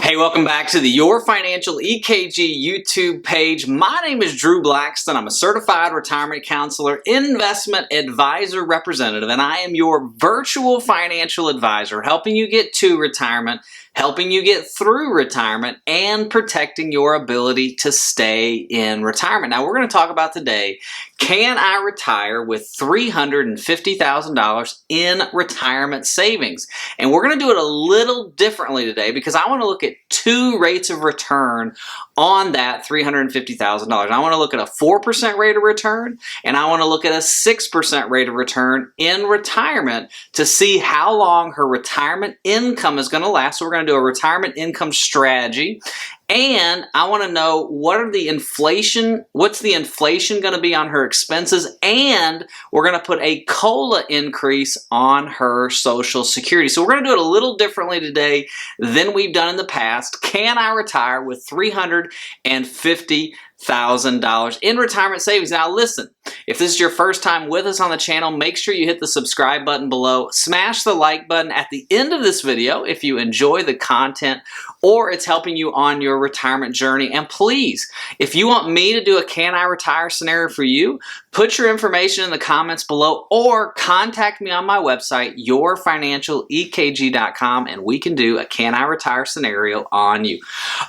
Hey, welcome back to the Your Financial EKG YouTube page. My name is Drew Blackston. I'm a certified retirement counselor, investment advisor representative, and I am your virtual financial advisor, helping you get to retirement, helping you get through retirement, and protecting your ability to stay in retirement. Now, we're going to talk about today, can I retire with $350,000 in retirement savings? And we're going to do it a little differently today because I want to look at two rates of return on that $350,000. I want to look at a 4% rate of return, and I want to look at a 6% rate of return in retirement to see how long her retirement income is going to last. So we're going to do a retirement income strategy. And I want to know what's the inflation going to be on her expenses, and we're going to put a COLA increase on her Social Security. So we're going to do it a little differently today than we've done in the past. Can I retire with $350,000 in retirement savings? Now listen, if this is your first time with us on the channel, make sure you hit the subscribe button below, smash the like button at the end of this video if you enjoy the content or it's helping you on your retirement journey. And please, if you want me to do a Can I Retire scenario for you, put your information in the comments below or contact me on my website, yourfinancialekg.com, and we can do a Can I Retire scenario on you.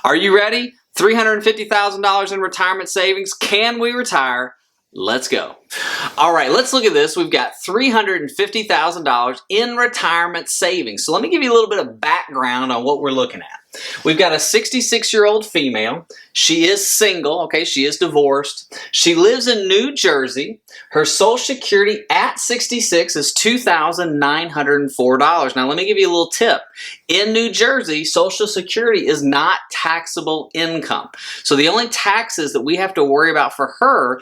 Are you ready? $350,000 in retirement savings. Can we retire? Let's go. All right, let's look at this. We've got $350,000 in retirement savings. So let me give you a little bit of background on what we're looking at. We've got a 66-year-old female. She is single, okay? She is divorced. She lives in New Jersey. Her Social Security at 66 is $2,904. Now, let me give you a little tip. In New Jersey, Social Security is not taxable income. So the only taxes that we have to worry about for her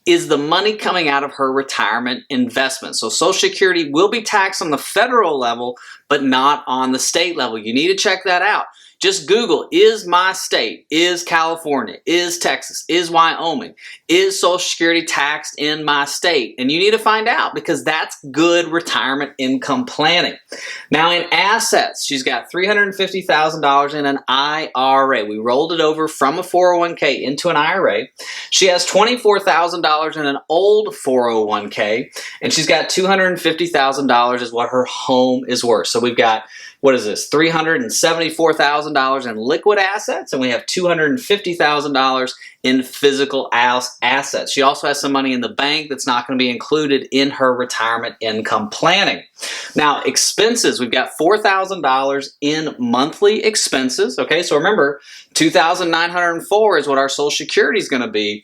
is the money coming out of her retirement investment. So Social Security will be taxed on the federal level, but not on the state level. You need to check that out. Just Google, is my state, is California, is Texas, is Wyoming, is Social Security taxed in my state? And you need to find out because that's good retirement income planning. Now in assets, she's got $350,000 in an IRA. We rolled it over from a 401k into an IRA. She has $24,000 in an old 401k, and she's got $250,000 is what her home is worth. So we've got, what is this, $374,000 in liquid assets, and we have $250,000 in physical assets. She also has some money in the bank that's not going to be included in her retirement income planning. Now, expenses, we've got $4,000 in monthly expenses. Okay, so remember, $2,904 is what our Social Security is going to be.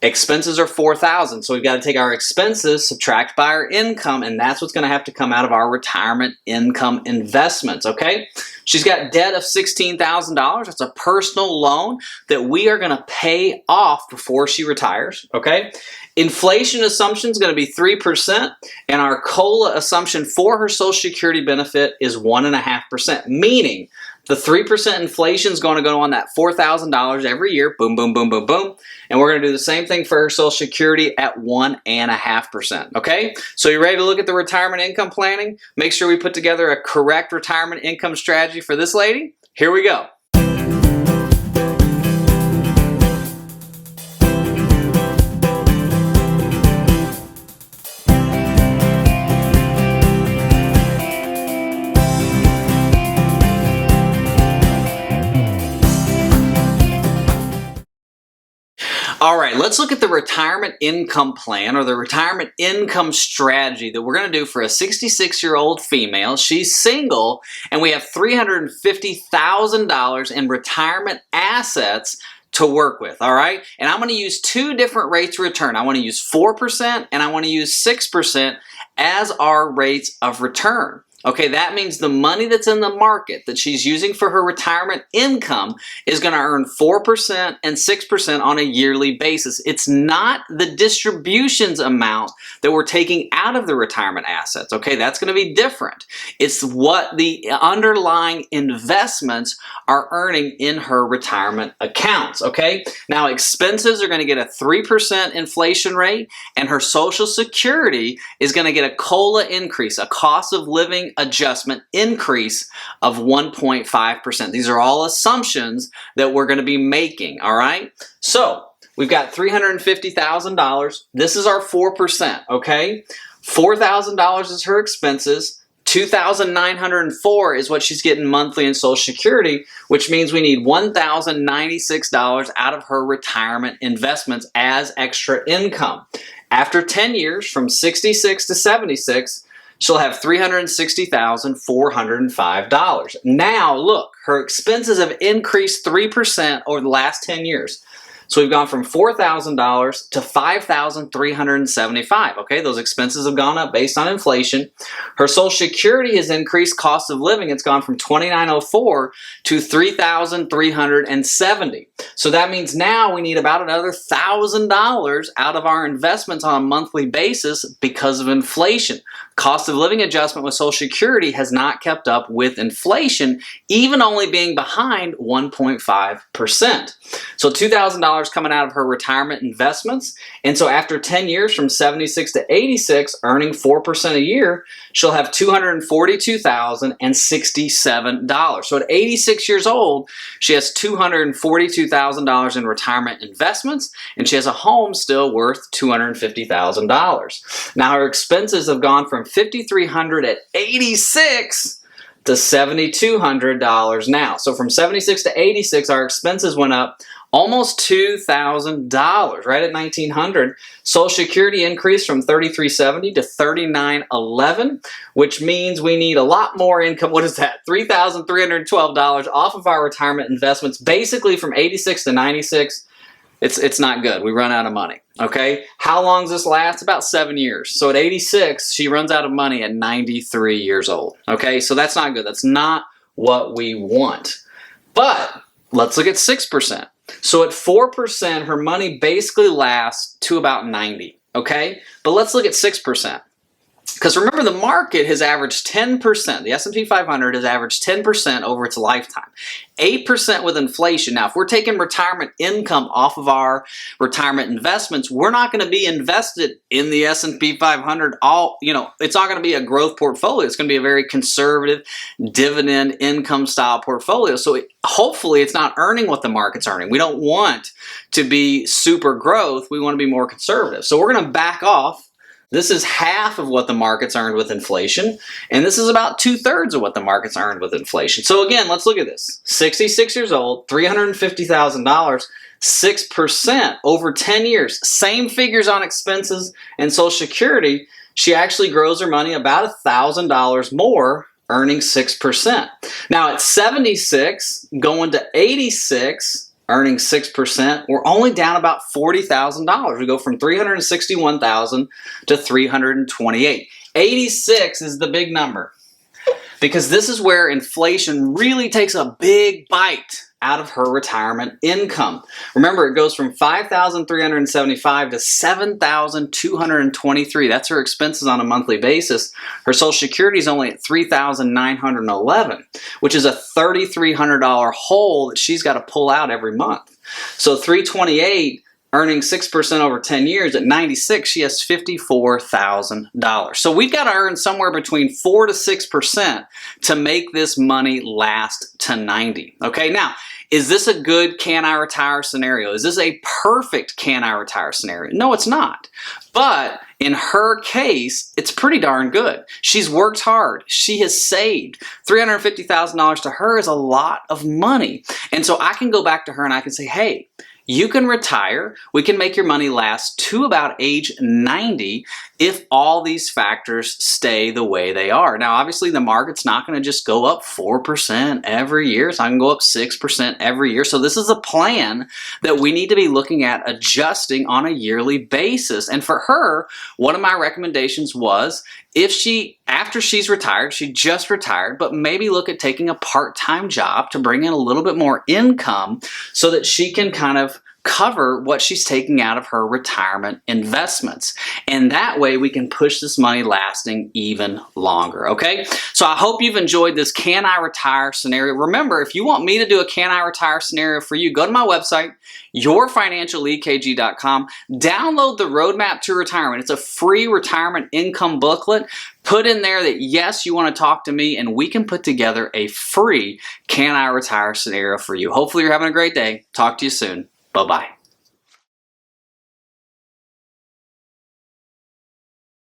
Expenses are $4,000, so we've got to take our expenses, subtract by our income, and that's what's going to have to come out of our retirement income investments, okay? She's got debt of $16,000. That's a personal loan that we are going to pay off before she retires, okay? Inflation assumption is going to be 3%, and our COLA assumption for her Social Security benefit is 1.5%, meaning the 3% inflation is going to go on that $4,000 every year, boom, boom, boom, boom, boom. And we're going to do the same thing for her Social Security at 1.5%, okay? So you ready to look at the retirement income planning? Make sure we put together a correct retirement income strategy for this lady. Here we go. All right, let's look at the retirement income plan or the retirement income strategy that we're going to do for a 66-year-old female. She's single, and we have $350,000 in retirement assets to work with, all right? And I'm going to use two different rates of return. I want to use 4% and I want to use 6% as our rates of return. Okay, that means the money that's in the market that she's using for her retirement income is going to earn 4% and 6% on a yearly basis. It's not the distributions amount that we're taking out of the retirement assets. Okay, that's going to be different. It's what the underlying investments are earning in her retirement accounts. Okay, now expenses are going to get a 3% inflation rate, and her Social Security is going to get a COLA increase, a cost of living living adjustment increase of 1.5%. These are all assumptions that we're going to be making, all right? So we've got $350,000. This is our 4%, okay? $4,000 is her expenses. $2,904 is what she's getting monthly in Social Security, which means we need $1,096 out of her retirement investments as extra income. After 10 years, from 66 to 76, she'll have $360,405. Now, look, her expenses have increased 3% over the last 10 years. So we've gone from $4,000 to $5,375. Okay, those expenses have gone up based on inflation. Her Social Security has increased cost of living. It's gone from $2,904 to $3,370. So that means now we need about another $1,000 out of our investments on a monthly basis because of inflation. Cost of living adjustment with Social Security has not kept up with inflation, even only being behind 1.5%. So $2,000 coming out of her retirement investments. And so after 10 years, from 76 to 86, earning 4% a year, she'll have $242,067. So at 86 years old, she has $242,000 in retirement investments, and she has a home still worth $250,000. Now her expenses have gone from $5,300 at 86 to $7,200 now. So from 76 to 86, our expenses went up almost $2,000, right at $1,900. Social Security increased from $3,370 to $3,911, which means we need a lot more income. What is that? $3,312 off of our retirement investments, basically from 86 to 96. It's not good. We run out of money, okay? How long does this last? About 7 years. So at 86, she runs out of money at 93 years old, okay? So that's not good. That's not what we want. But let's look at 6%. So at 4%, her money basically lasts to about 90, okay? But let's look at 6%. Because remember, the market has averaged 10%. The S&P 500 has averaged 10% over its lifetime. 8% with inflation. Now, if we're taking retirement income off of our retirement investments, we're not going to be invested in the S&P 500. It's not going to be a growth portfolio. It's going to be a very conservative dividend income style portfolio. So hopefully it's not earning what the market's earning. We don't want to be super growth. We want to be more conservative. So we're going to back off. This is half of what the market's earned with inflation, and this is about 2/3 of what the market's earned with inflation. So again, let's look at this. 66 years old, $350,000, 6% over 10 years. Same figures on expenses and Social Security. She actually grows her money about $1,000 more, earning 6%. Now at 76, going to 86, earning 6%, we're only down about $40,000. We go from $361,000 to $328,000. 86 is the big number because this is where inflation really takes a big bite out of her retirement income. Remember, it goes from $5,375 to $7,223. That's her expenses on a monthly basis. Her Social Security is only at $3,911, which is a $3,300 hole that she's got to pull out every month. So $328, earning 6% over 10 years, at 96, she has $54,000. So we've got to earn somewhere between 4 to 6% to make this money last to 90. Okay, now, is this a good can I retire scenario? Is this a perfect can I retire scenario? No, it's not. But in her case, it's pretty darn good. She's worked hard. She has saved. $350,000 to her is a lot of money. And so I can go back to her and I can say, hey, you can retire. We can make your money last to about age 90 if all these factors stay the way they are. Now, obviously, the market's not going to just go up 4% every year. It's not going to go up 6% every year. So this is a plan that we need to be looking at adjusting on a yearly basis. And for her, one of my recommendations was after she's retired, she just retired, but maybe look at taking a part-time job to bring in a little bit more income so that she can kind of cover what she's taking out of her retirement investments. And that way we can push this money lasting even longer, okay? So I hope you've enjoyed this Can I Retire scenario. Remember, if you want me to do a Can I Retire scenario for you, go to my website, yourfinancialekg.com, download the Roadmap to Retirement. It's a free retirement income booklet. Put in there that yes, you want to talk to me, and we can put together a free Can I Retire scenario for you. Hopefully you're having a great day. Talk to you soon. Bye-bye.